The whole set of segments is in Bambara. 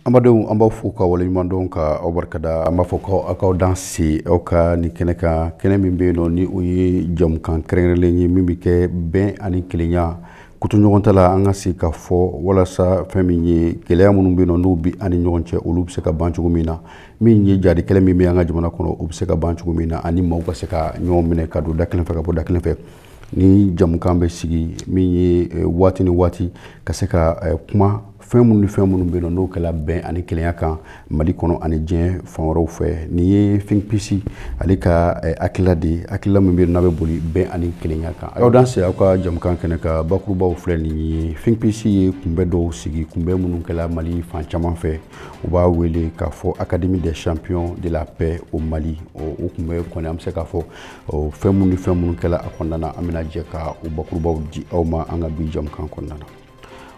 Amadou an b'a fo ka waleɲuman dɔn ka aw barikada an b'a fɔ aw k'aw dan se aw ka nin kɛnɛ kan kɛnɛ min bɛ yen nɔ ni o ye jamukan kɛrɛnkɛrɛnlen ye min bɛ kɛ bɛn ani kelenya kutu ɲɔgɔn ta la an ka se ka fɔ walasa fɛn min ye gɛlɛya minnu bɛ yen nɔ n'u bɛ an ni ɲɔgɔn cɛ olu bɛ se ka ban cogo min na min ye jadi kɛlɛ min bɛ an ka jamana kɔnɔ o bɛ se ka ban cogo min na ani maaw ka se ka ɲɔgɔn minɛ ka don da kelen fɛ ka bɔ da kelen fɛ ni jamukan bɛ sigi min ye waati ni waati ka se ka kuma fɛn minnu ni fɛn minnu bɛ yen n'o kɛla bɛn ani kelenya kan Mali kɔnɔ ani diɲɛ fan wɛrɛw fɛ nin ye Think Peace ale ka hakilila de ye hakilila min bɛ yen n'a bɛ boli bɛn ani kelenya kan aw dan se aw ka jamukan kɛnɛ ka bakurubaw filɛ nin ye Think Peace ye kunbɛ dɔw sigi kunbɛ minnu kɛla Mali fan caman fɛ u b'a wele k'a fɔ Académie des champions de la paix au Mali o kunbɛ kɔni an bɛ se k'a fɔ fɛn minnu ni fɛn minnu kɛla a kɔnɔna na an bɛna jɛ ka o bakurubaw di aw ma an ka bi jamukan kɔnɔna na.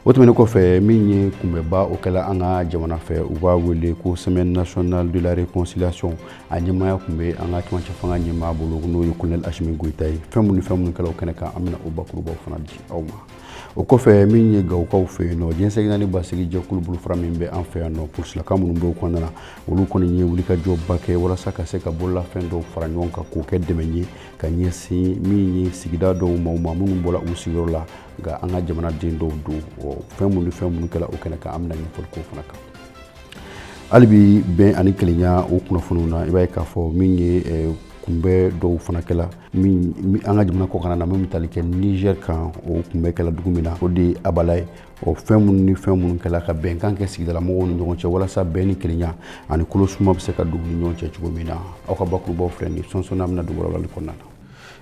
O tɛmɛnen kɔfɛ min ye kunbɛba o kɛla an ka jamana fɛ u b'a wele ko Semaine nationale de la réconciliation a ɲɛmaaya tun bɛ an ka cɛmancɛ fanga ɲɛmaa bolo n'o ye Colonel Asimi Goyita ye fɛn minnu ni fɛn minnu kɛla o kɛnɛ kan an bɛna o bakurubaw fana di aw ma. O kɔfɛ min ye Gawukaw fɛ yen nɔ diɲɛ segin naani basigi jɛkulu bolofara min bɛ an fɛ yan nɔ polisilakan minnu bɛ o kɔnɔna na olu kɔni ye wulikajɔba kɛ walasa ka se ka bololafɛn dɔw fara ɲɔgɔn kan k'o kɛ dɛmɛ ye ka ɲɛsin min ye sigida dɔw ma minnu bɔra u sigiyɔrɔ la nka an ka jamanaden dɔw don fɛn minnu ni fɛn minnu kɛla o kɛnɛ kan an bɛna ɲɛfɔli k'o fana kan. Hali bi bɛn ani kelenya o kunnafoniw na i b'a ye k'a fɔ min ye kunbɛ dɔw fana kɛla min an ka jamana kɔkan na min bɛ tali kɛ Niger kan o kunbɛ kɛla dugu min na o de ye Abala ye fɛn minnu ni fɛn minnu kɛla ka bɛnkan kɛ sigidala mɔgɔw ni ɲɔgɔn cɛ walasa bɛn ni kelenya ani kolosuma bɛ se ka don ni ɲɔgɔn cɛ cogo min na aw ka bakurubaw filɛ nin sɔnsɔn an bɛna don walawalali kɔnɔna na.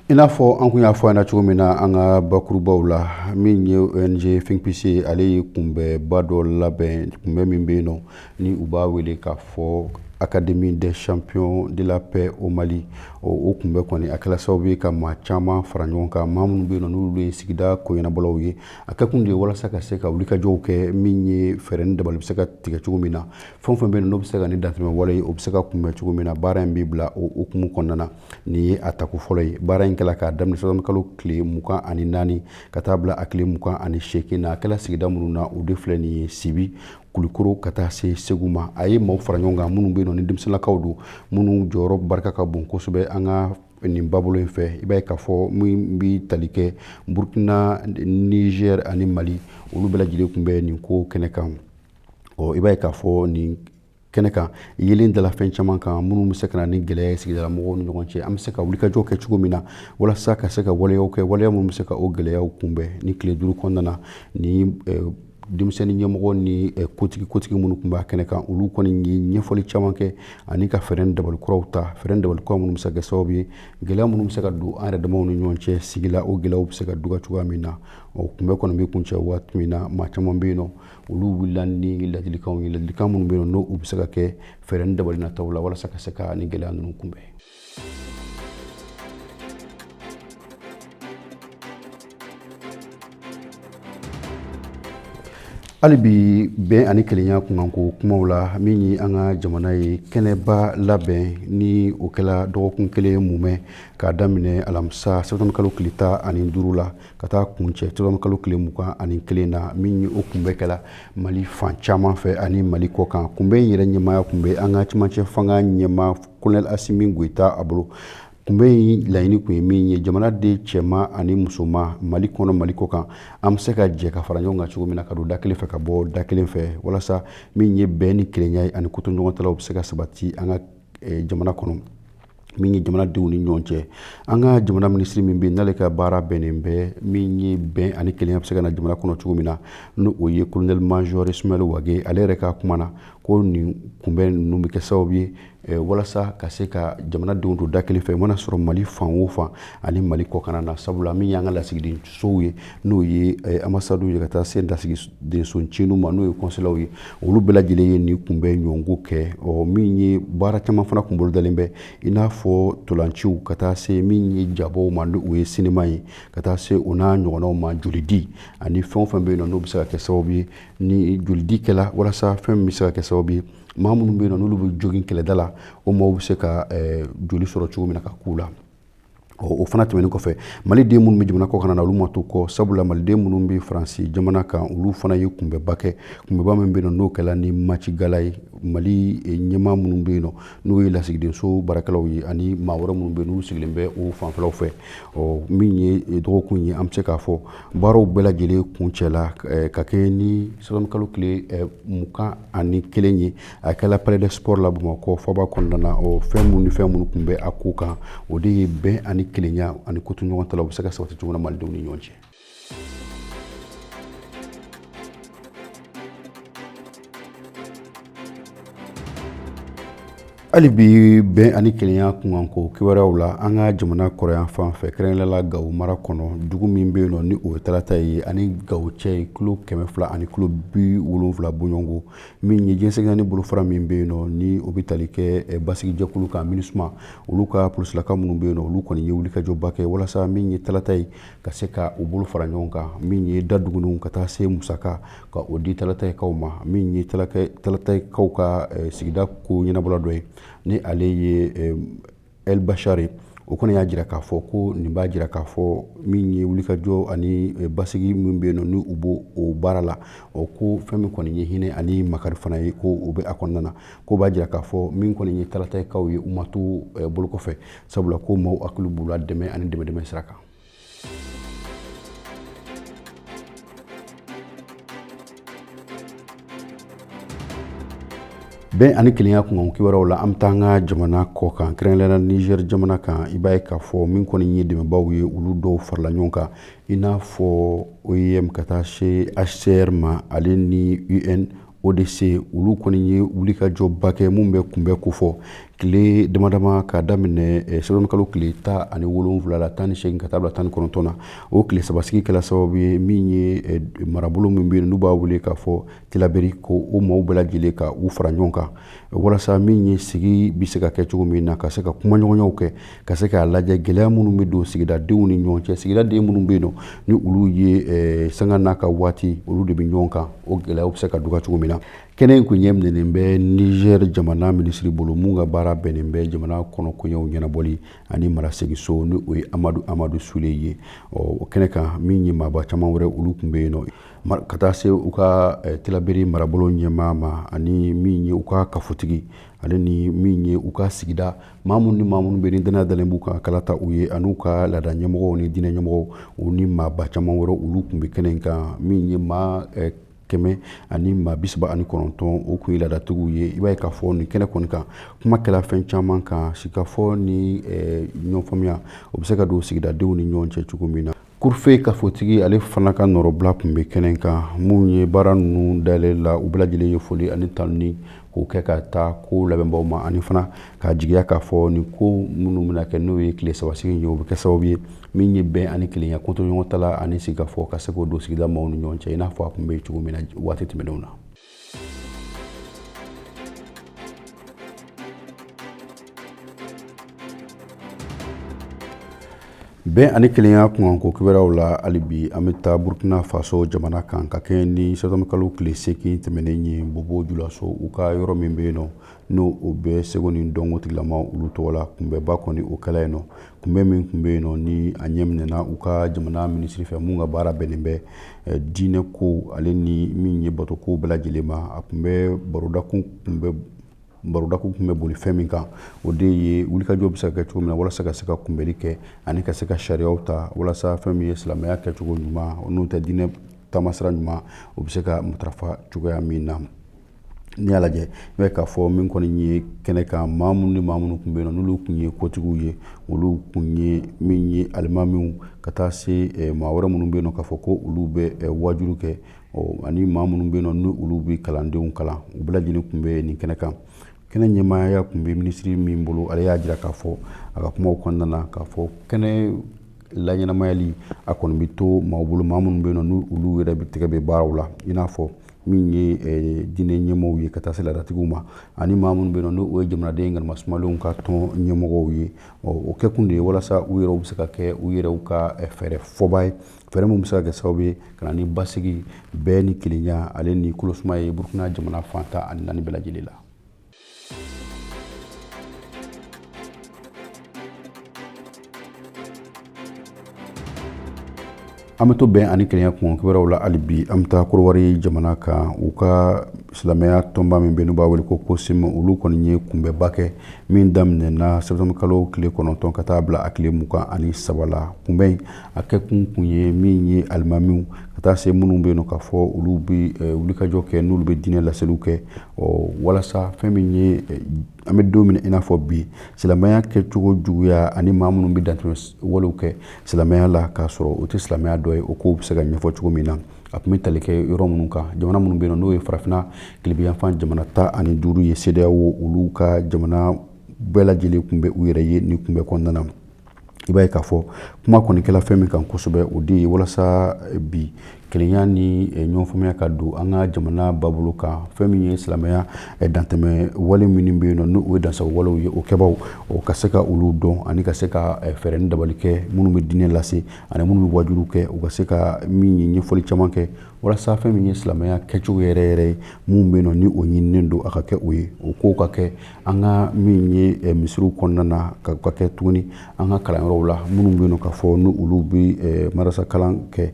I n'a fɔ an kun y'a fɔ an na cogo min na an ka bakurubaw la min ye ONG Think Peace ale ye kunbɛba dɔ labɛn kunbɛ min bɛ yen nɔ ni u b'a wele k'a fɔ Académie des champions de la paix au Mali o kunbɛ kɔni a kɛla sababu ye ka maa caman fara ɲɔgɔn kan maa minnu bɛ yen nɔ n'olu ye sigida koɲɛnabɔlaw ye a kɛkun de ye walasa ka se ka wulikajɔw kɛ min ye fɛɛrɛ ni dabali bɛ se ka tigɛ cogo min na fɛn o fɛn bɛ yen n'o bɛ se ka ni dantɛmɛ wale ye o bɛ se ka kunbɛn cogo min na baara in bɛ bila o hukumu kɔnɔna na nin ye a tako fɔlɔ ye baara in kɛla k'a daminɛ sanwó kalo tile 24 ka taa bila a tile 28 na a kɛla sigida minnu na o de filɛ nin ye Sibi Kulikoro ka taa se Segu ma a ye maaw fara ɲɔgɔn kan minnu bɛ yen nɔ ni denmisɛnninlakaw don minnu jɔyɔrɔ barika ka bon kosɛbɛ an ka nin babolo in fɛ i b'a ye k'a fɔ min bɛ tali kɛ Burkina Niger ani Mali olu bɛɛ lajɛlen tun bɛ nin ko kɛnɛ kan i b'a ye k'a fɔ nin kɛnɛ kan yelen dala fɛn caman kan minnu bɛ se ka na ni gɛlɛya ye sigidala mɔgɔw ni ɲɔgɔn cɛ an bɛ se ka wulikajɔ kɛ cogo min na walasa ka se ka waleyaw kɛ waleya minnu bɛ se ka o gɛlɛyaw kunbɛn ni tile 5 kɔnɔna na ni denmisɛnnin ɲɛmɔgɔ ni kotigi minnu tun b'a kɛnɛ kan olu kɔni ye ɲɛfɔli caman kɛ ani ka fɛɛrɛ dabali kuraw ta fɛɛrɛ dabali kuraw minnu bɛ se ka kɛ sababu ye gɛlɛya minnu bɛ se ka don an yɛrɛ damaw ni ɲɔgɔn cɛ sigi la o gɛlɛyaw bɛ se ka duga cogoya min na kunbɛ kɔni bɛ kuncɛ waati min na maa caman bɛ yen nɔ olu wulila ni ladilikanw ye ladilikan minnu bɛ yen nɔ n'o bɛ se ka kɛ fɛɛrɛ dabali nataw la walasa ka se ka ni gɛlɛya ninnu kunbɛn. Hali bi bɛn ani kelenya kunkanko kumaw la min ye an ka jamana ye kɛnɛba labɛn ni o kɛla dɔgɔkun kelen mumɛ k'a daminɛ alamisa septembre kalo tile 15 la ka taa kuncɛ septembre kalo tile 21 na min ye o kunbɛ kɛla Mali fan caman fɛ ani Mali kɔkan kunbɛ in yɛrɛ ɲɛmaaya kun bɛ an ka cɛmancɛ fanga ɲɛmaa Colonel Asimi Goyita a bolo kunbɛ in laɲini kun ye min ye jamanaden cɛman ani musoman Mali kɔnɔ Mali kɔkan an bɛ se ka jɛ ka fara ɲɔgɔn kan cogo min na ka don da kelen fɛ ka bɔ da kelen fɛ walasa min ye bɛn ni kelenya ye ani koto ɲɔgɔntalaw bɛ se ka sabati an ka jamana kɔnɔ min ye jamanadenw ni ɲɔgɔn cɛ an ka jamana minisiri min bɛ n'ale ka baara bɛnnen bɛ min ye bɛn ani kelenya bɛ se ka na jamana kɔnɔ cogo min na n'o o ye colonel major Ismaël Wage ale yɛrɛ ka kuma na ko nin kunbɛn ninnu bɛ kɛ sababu ye walasa ka se ka jamanadenw don da kelen fɛ mana sɔrɔ Mali fan o fan ani Mali kɔkan na sabula min y'an ka lasigiden sow ye n'o ye ambassades ye ka taa se lasigiden cininw ma n'o ye kɔnsulaw ye olu bɛɛ lajɛlen ye nin kunbɛn ɲɔgɔnko kɛ min ye baara caman fana kunkolo dalen bɛ i n'a fɔ ntolanciw ka taa se min ye jabaw ma n'o ye sinima ye ka taa se o n'a ɲɔgɔnnaw ma jolidi ani fɛn o fɛn bɛ yen nɔ n'o bɛ se ka kɛ sababu ye ni jolidi kɛla walasa fɛn min bɛ se ka kɛ sababu ye maa minnu bɛ yen nɔ n'olu bɛ jogin kɛlɛda la o maaw bɛ se ka joli sɔrɔ cogo min na ka k'u la o fana tɛmɛnen kɔfɛ maliden minnu bɛ jamana kɔ kana na olu ma to kɔ sabula maliden minnu bɛ faransi jamana kan olu fana ye kunbɛba kɛ kunbɛba min bɛ yen n'o kɛla ni Maci Gala ye Mali ɲɛmaa minnu bɛ yen n'o ye lasigidenso baarakɛlaw ye ani maa wɛrɛ minnu bɛ yen n'u sigilen bɛ o fanfɛlaw fɛ min ye dɔgɔkun ye an bɛ se k'a fɔ baaraw bɛɛ lajɛlen kun cɛla ka kɛ ni kalo tile 21 ye a kɛla Palais des Sports la Bamakɔ faba kɔnɔna na fɛn minnu kun bɛ a ko kan o de ye bɛn ani kelenya ani kutu ɲɔgɔn ta la u bɛ se ka sabati cogo min na malidenw ni ɲɔgɔn cɛ. hali bi bɛn ani kelenya kunkanko kibaruyaw la an ka jamana kɔrɔyan fan fɛ kɛrɛnkɛrɛnnenya Gawo mara kɔnɔ dugu min bɛ yen nɔ ni o ye Tarata ye ani Gawo cɛ ye kilo 200 ani kilo 70 bɔɲɔgɔnko min ye jɛnsɛgɛnni bolofara min bɛ yen nɔ ni o bɛ tali kɛ basigi jɛkulu kan MINUSMA olu ka polisilaka minnu bɛ yen nɔ olu kɔni ye wulikajɔba kɛ walasa min ye Tarata ye ka se ka o bolo fara ɲɔgɔn kan min ye da duguninw ka taa se musaka ka o di Talatayikaw ma min ye Talatayikaw ka sigida ko ɲɛnabɔla dɔ ye ni ale ye El Bachari o kɔni y'a jira k'a fɔ ko nin b'a jira k'a fɔ min ye wulikajɔ ani basigi min bɛ yen nɔ ni u b'o o baara la ko fɛn min kɔni ye hinɛ ani makari fana ye ko o bɛ a kɔnɔna na ko b'a jira k'a fɔ min kɔni ye Talatayikaw ye u ma to bolo kɔfɛ sabula ko maaw hakili b'u la dɛmɛ ani dɛmɛdɛmɛ sira kan. bɛn ani kelenya kunkan kibaruyaw la an bɛ taa an ka jamana kɔ kan kɛrɛnkɛrɛnnenya Niger jamana kan i b'a ye k'a fɔ min kɔni ye dɛmɛbaw ye olu dɔw farala ɲɔgɔn kan i n'a fɔ OIM ka taa se HCR ma ale ni UNODC olu kɔni ye wulikajɔba kɛ mun bɛ kunbɛ ko fɔ tile damadama ka daminɛ kalo tile 17 la 18 ka taa bila 19 na o tile sabasigi kɛla sababu ye min ye marabolo min bɛ yen n'u b'a wele k'a fɔ Tilaberi ko o maaw bɛɛ lajɛlen ka u fara ɲɔgɔn kan walasa min ye sigi bɛ se ka kɛ cogo min na ka se ka kumaɲɔgɔnyaw kɛ ka se k'a lajɛ gɛlɛya minnu bɛ don sigidadenw ni ɲɔgɔn cɛ sigidaden minnu bɛ yen nɔ ni olu ye sanga n'a ka waati olu de bɛ ɲɔgɔn kan o gɛlɛyaw bɛ se ka dɔgɔya cogo min na kɛnɛ in kun ɲɛminɛnen bɛ Niger jamana minisiri bolo mun ka baara bɛnnen bɛ jamana kɔnɔ koɲɛw ɲɛnabɔli ani maraseginso ni o ye Amadu Sule ye o kɛnɛ kan min ye maaba caman wɛrɛ olu kun bɛ yen nɔ ka taa se u ka Tilaberi marabolo ɲɛmaa ma ani min ye u ka kafotigi ale ni min ye u ka sigida maa minnu bɛ ni danaya dalen b'u kan kala ta u ye ani u ka laada ɲɛmɔgɔw ni diinɛ ɲɛmɔgɔw u ni maaba caman wɛrɛ olu kun bɛ kɛnɛ in kan min ye maa 100 ani maa 39 o kun ye laadatigiw ye i b'a ye k'a fɔ nin kɛnɛ kɔni kan kuma kɛla fɛn caman kan sikafɔ ni ɲɔgɔn faamuya o bɛ se ka don sigidadenw ni ɲɔgɔn cɛ cogo min na Kurfe kafotigi ale fana ka nɔrɔbila kun bɛ kɛnɛ in kan mun ye baara ninnu dayɛlɛ la u bɛɛ lajɛlen ye foli ani tanuni k'o kɛ ka taa ko labɛnbaw ma ani fana k'a jigiya k'a fɔ nin ko minnu bɛna kɛ n'o ye tile sabasigi ye o bɛ kɛ sababu ye min ye bɛn ani kelenya kɔntɔ ɲɔgɔn ta la ani sigikafɔ ka se k'o don sigida maaw ni ɲɔgɔn cɛ i n'a fɔ a kun bɛ cogo min na waati tɛmɛnenw na. bɛn ani kelenya kunkanko kibaruyaw la hali bi an bɛ taa Burkina Faso jamana kan ka kɛ ni kalo tile 8 tɛmɛnen ye Bobo Dioulasso u ka yɔrɔ min bɛ yen nɔ n'o o bɛ Segu ni Dɔnko tigilama olu tɔgɔ la kunbɛba kɔni o kɛla yen nɔ kunbɛ min kun bɛ yen nɔ ni a ɲɛminɛna u ka jamana minisiri fɛ mun ka baara bɛnnen bɛ diinɛ ko ale ni min ye bato ko bɛɛ lajɛlen ma a kun bɛ barodaku kun bɛ boli fɛn min kan o de ye wulikajɔ bɛ se ka kɛ cogo min na walasa ka se ka kunbɛli kɛ ani ka se ka sariyaw ta walasa fɛn min ye silamɛya kɛcogo ɲuman n'o tɛ diinɛ taamasira ɲuman o bɛ se ka matarafa cogoya min na n'i y'a lajɛ i b'a ye k'a fɔ min kɔni ye kɛnɛ kan maa minnu kun bɛ yen nɔ n'olu kun ye kotigiw ye olu kun ye min ye alimamiw ka taa se maa wɛrɛ minnu bɛ yen nɔ k'a fɔ ko olu bɛ wajulu kɛ ani maa minnu bɛ yen nɔ ni olu bɛ kalandenw kalan u bɛɛ lajɛlen kun bɛ nin kɛnɛ kan kɛnɛ ɲɛmaaya kun bɛ minisiri min bolo ale y'a jira k'a fɔ a ka kumaw kɔnɔna na k'a fɔ kɛnɛ laɲɛnamayali a kɔni bɛ to maaw bolo maa minnu bɛ yen nɔ n'olu yɛrɛ bɛ tɛgɛ bɛ baaraw la i n'a fɔ min ye diinɛ ɲɛmɔgɔw ye ka taa se laadatigiw ma ani maa minnu bɛ yen nɔ n'o ye jamanaden ŋanimasumalen ka tɔn ɲɛmɔgɔw ye o kɛkun de ye walasa u yɛrɛw bɛ se ka kɛ u yɛrɛw ka fɛɛrɛ fɔba ye fɛɛrɛ min bɛ se ka kɛ sababu ye ka na ni basigi bɛɛ ni kelenya ale ni kolosuma ye Burukina jamana fan 14 bɛɛ lajɛlen la. an bɛ to bɛn ani kelenya kun kibaruw la hali bi an bɛ taa Korowari jamana kan u ka silamɛya tɔnba min bɛ n'u b'a wele ko Kosim olu kɔni ye kunbɛba kɛ min daminɛna septembre kalo tile 9 ka taa bila a tile 23 la kunbɛn in a kɛkun kun ye min ye alimamiw ka taa se minnu bɛ yen nɔ k'a fɔ olu bɛ wulikajɔ kɛ n'olu bɛ diinɛ laseliw kɛ walasa fɛn min ye an bɛ don min i n'a fɔ bi silamɛya kɛcogo juguya ani maa minnu bɛ dantɛmɛ walew kɛ silamɛya la k'a sɔrɔ o tɛ silamɛya dɔ ye o kow bɛ se ka ɲɛfɔ cogo min na a tun bɛ tali kɛ yɔrɔ minnu kan jamana minnu bɛ yen nɔ n'o ye farafinna tile-bi-yanfan jamana 15 ye CEDEAO olu ka jamana bɛɛ lajɛlen tun bɛ u yɛrɛ ye ni kunbɛ kɔnɔna na i b'a ye k'a fɔ kuma kɔni kɛla fɛn min kan kosɛbɛ o de ye walasa bi kelenya ni ɲɔgɔn faamuya ka don an ka jamana babolo kan fɛn min ye silamɛya dantɛmɛ wale minnu bɛ yen nɔ n'o ye dansago walew ye o kɛbaw o ka se ka olu dɔn ani ka se ka fɛɛrɛ ni dabali kɛ minnu bɛ diinɛ lase ani minnu bɛ wajulu kɛ u ka se ka min ye ɲɛfɔli caman kɛ walasa fɛn min ye silamɛya kɛcogo yɛrɛ yɛrɛ ye mun bɛ yen nɔ ni o ɲininen don a ka kɛ o ye o kow ka kɛ an ka min ye misiriw kɔnɔna na ka kɛ tuguni an ka kalanyɔrɔw la minnu bɛ yen nɔ k'a fɔ ni olu bɛ marasa kalan kɛ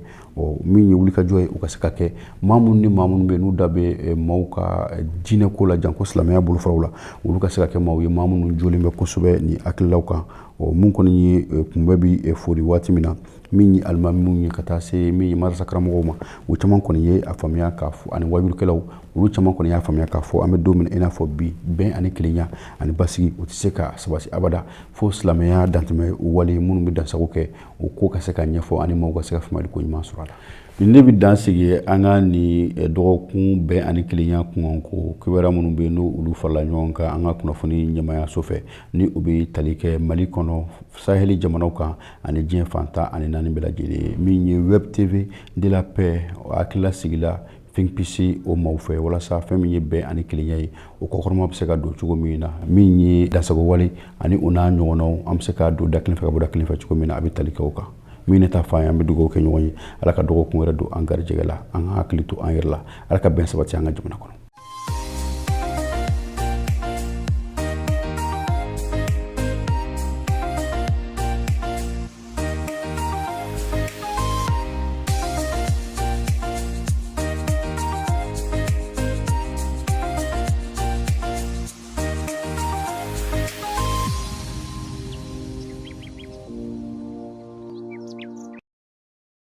min ye wulikajɔ ye u ka se ka kɛ maa minnu ni maa minnu bɛ yen n'u da bɛ maaw ka diinɛ ko la jan ko silamɛya bolofaraw la olu ka se ka kɛ maaw ye maa minnu jolen bɛ kosɛbɛ ni hakililaw kan mun kɔni ye kunbɛ bɛ foli waati min na min ye alimamiw ye ka taa se min ye marasa karamɔgɔw ma o caman kɔni ye a faamuya k'a fɔ ani wajulukɛlaw olu caman kɔni y'a faamuya k'a fɔ an bɛ don min i n'a fɔ bi bɛn ani kelenya ani basigi o tɛ se ka sabati abada fo silamɛya dantɛmɛ wale minnu bɛ dansago kɛ o ko ka se ka ɲɛfɔ ani maaw ka se ka faamuyali ko ɲuman sɔrɔ a la ne bɛ dan sigi an ka ni dɔgɔkun bɛn ani kelenya kun ko kibaruya minnu bɛ yen n'o olu farala ɲɔgɔn kan an ka kunnafoni ɲɛmaayaso fɛ ni o bɛ tali kɛ Mali kɔnɔ Saheli jamanaw kan ani diɲɛ fan 14 bɛɛ lajɛlen min ye Web TV de la paix hakilila sigila Think-PC o maaw fɛ walasa fɛn min ye bɛn ani kelenya ye o kɔkɔrɔma bɛ se ka don cogo min na min ye dansago wale ani o n'a ɲɔgɔnnaw an bɛ se ka don da kelen fɛ ka bɔ da kelen fɛ cogo min na a bɛ tali kɛ o kan min ne ta fa an bɛ dugawu kɛ ɲɔgɔn ye ala ka dɔgɔkun wɛrɛ don an garijɛgɛ la an ka hakili to an yɛrɛ la ala ka bɛn sabati an ka jamana kɔnɔ